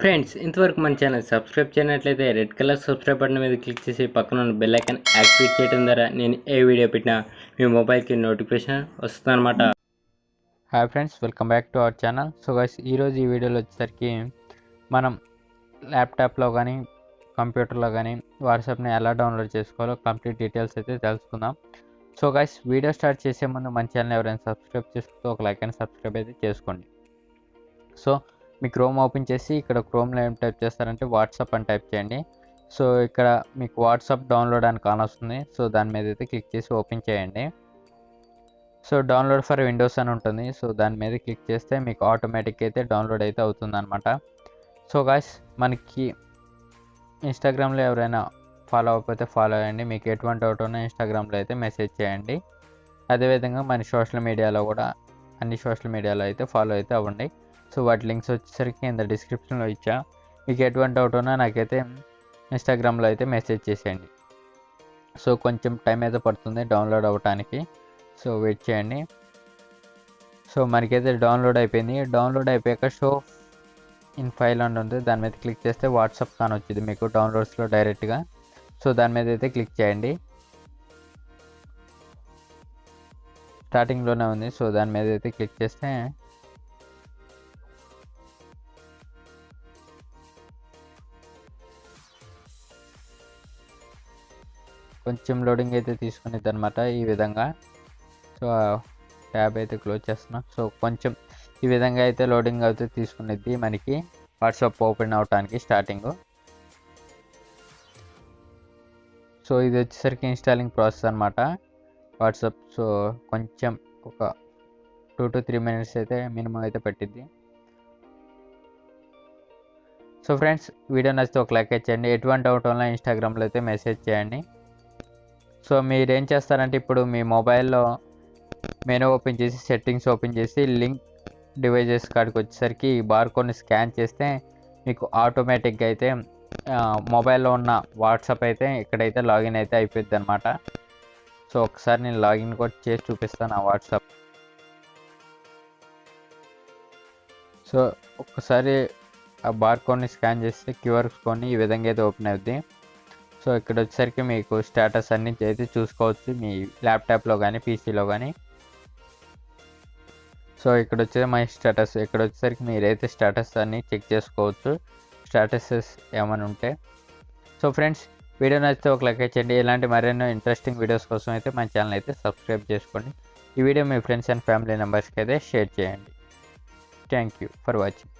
Friends ఇంతవరకు మన channel subscribe చేయనట్లయితే రెడ్ కలర్ సబ్స్క్రైబ్ బటన్ మీద క్లిక్ చేసి పక్కన ఉన్న బెల్ ఐకాన్ యాక్టివేట్ చేయడం ద్వారా నేను ఏ వీడియో పెట్టినా మీ మొబైల్కి నోటిఫికేషన్ వస్తుందన్నమాట. Hi friends, welcome back to our channel. So guys, ఈరోజు ఈ వీడియోలో వచ్చేసరికి మనం ల్యాప్టాప్లో కానీ కంప్యూటర్లో కానీ వాట్సాప్ని ఎలా డౌన్లోడ్ చేసుకోవాలో కంప్లీట్ డీటెయిల్స్ అయితే తెలుసుకుందాం. సో గైస్, వీడియో స్టార్ట్ చేసే ముందు మన ఛానల్ ఎవరైనా సబ్స్క్రైబ్ చేసుకుంటే ఒక లైక్ అండ్ సబ్స్క్రైబ్ అయితే చేసుకోండి. సో మీ క్రోమ్ ఓపెన్ చేసి ఇక్కడ క్రోమ్లో ఏం టైప్ చేస్తారంటే వాట్సాప్ అని టైప్ చేయండి. సో ఇక్కడ మీకు వాట్సాప్ డౌన్లోడ్ అని కానొస్తుంది. సో దాని మీద అయితే క్లిక్ చేసి ఓపెన్ చేయండి. సో డౌన్లోడ్ ఫర్ విండోస్ అని ఉంటుంది. సో దాని మీద క్లిక్ చేస్తే మీకు ఆటోమేటిక్ అయితే డౌన్లోడ్ అయితే అవుతుందన్నమాట. సో గాయ్స్, మనకి ఇన్స్టాగ్రామ్లో ఎవరైనా ఫాలో అవ్వకపోతే ఫాలో అయ్యండి. మీకు ఎటువంటి డౌట్ ఉన్నా ఇన్స్టాగ్రామ్లో అయితే మెసేజ్ చేయండి. అదేవిధంగా మన సోషల్ మీడియాలో కూడా అన్ని సోషల్ మీడియాలో అయితే ఫాలో అయితే అవ్వండి. సో వాటి లింక్స్ వచ్చేసరికి కింద డిస్క్రిప్షన్లో ఇచ్చా. మీకు ఎటువంటి డౌట్ ఉన్నా నాకైతే ఇన్స్టాగ్రామ్లో అయితే మెసేజ్ చేసేయండి. సో కొంచెం టైం అయితే పడుతుంది డౌన్లోడ్ అవ్వడానికి. సో వెయిట్ చేయండి. సో మనకైతే డౌన్లోడ్ అయిపోయింది. డౌన్లోడ్ అయిపోయాక షో ఇన్ ఫైల్ అని ఉంది. దాని మీద క్లిక్ చేస్తే వాట్సాప్ కాని వచ్చింది మీకు డౌన్లోడ్స్లో డైరెక్ట్గా. సో దాని మీద అయితే క్లిక్ చేయండి. స్టార్టింగ్లోనే ఉంది. సో దాని మీద అయితే క్లిక్ చేస్తే కొంచెం లోడింగ్ అయితే తీసుకునేది అనమాట ఈ విధంగా. సో ట్యాబ్ అయితే క్లోజ్ చేస్తున్నా. సో కొంచెం ఈ విధంగా అయితే లోడింగ్ అయితే తీసుకునేది మనకి వాట్సాప్ ఓపెన్ అవడానికి స్టార్టింగ్. సో ఇది వచ్చేసరికి ఇన్స్టాలింగ్ ప్రాసెస్ అనమాట వాట్సాప్. సో కొంచెం ఒక 2 to 3 minutes అయితే మినిమం అయితే పట్టిద్ది. సో ఫ్రెండ్స్, వీడియో నచ్చితే ఒక లైక్ చేయండి. ఎటువంటి డౌట్ వల్ల ఇన్స్టాగ్రామ్లో అయితే మెసేజ్ చేయండి. సో మీరేం చేస్తారంటే ఇప్పుడు మీ మొబైల్లో మెనూ ఓపెన్ చేసి సెట్టింగ్స్ ఓపెన్ చేసి లింక్ డివైజెస్ కాడికి వచ్చేసరికి ఈ బార్కోడ్ని స్కాన్ చేస్తే మీకు ఆటోమేటిక్గా అయితే మొబైల్లో ఉన్న వాట్సాప్ అయితే ఇక్కడైతే లాగిన్ అయితే అయిపోద్ది అనమాట. సో ఒకసారి నేను లాగిన్ కూడా చేసి చూపిస్తాను ఆ వాట్సాప్. సో ఒక్కసారి ఆ బార్కోడ్ని స్కాన్ చేస్తే క్యూఆర్ కోడ్ని ఈ విధంగా అయితే ఓపెన్ అవుద్ది. సో ఇక్కడ వచ్చేసరికి మీకు స్టేటస్ అన్ని అయితే చూసుకోవచ్చు మీ ల్యాప్టాప్లో కానీ పీసీలో కానీ. సో ఇక్కడ వచ్చేది మై స్టేటస్. ఇక్కడ వచ్చేసరికి మీరైతే స్టేటస్ అన్ని చెక్ చేసుకోవచ్చు, స్టేటసెస్ ఏమైనా ఉంటే. సో ఫ్రెండ్స్, వీడియో నచ్చితే ఒక లైక్ చేయండి. ఇలాంటి మరెన్నో ఇంట్రెస్టింగ్ వీడియోస్ కోసం అయితే మన ఛానల్ అయితే సబ్స్క్రైబ్ చేసుకోండి. ఈ video me friends and family మెంబర్స్కి అయితే షేర్ చేయండి. Thank you for watching.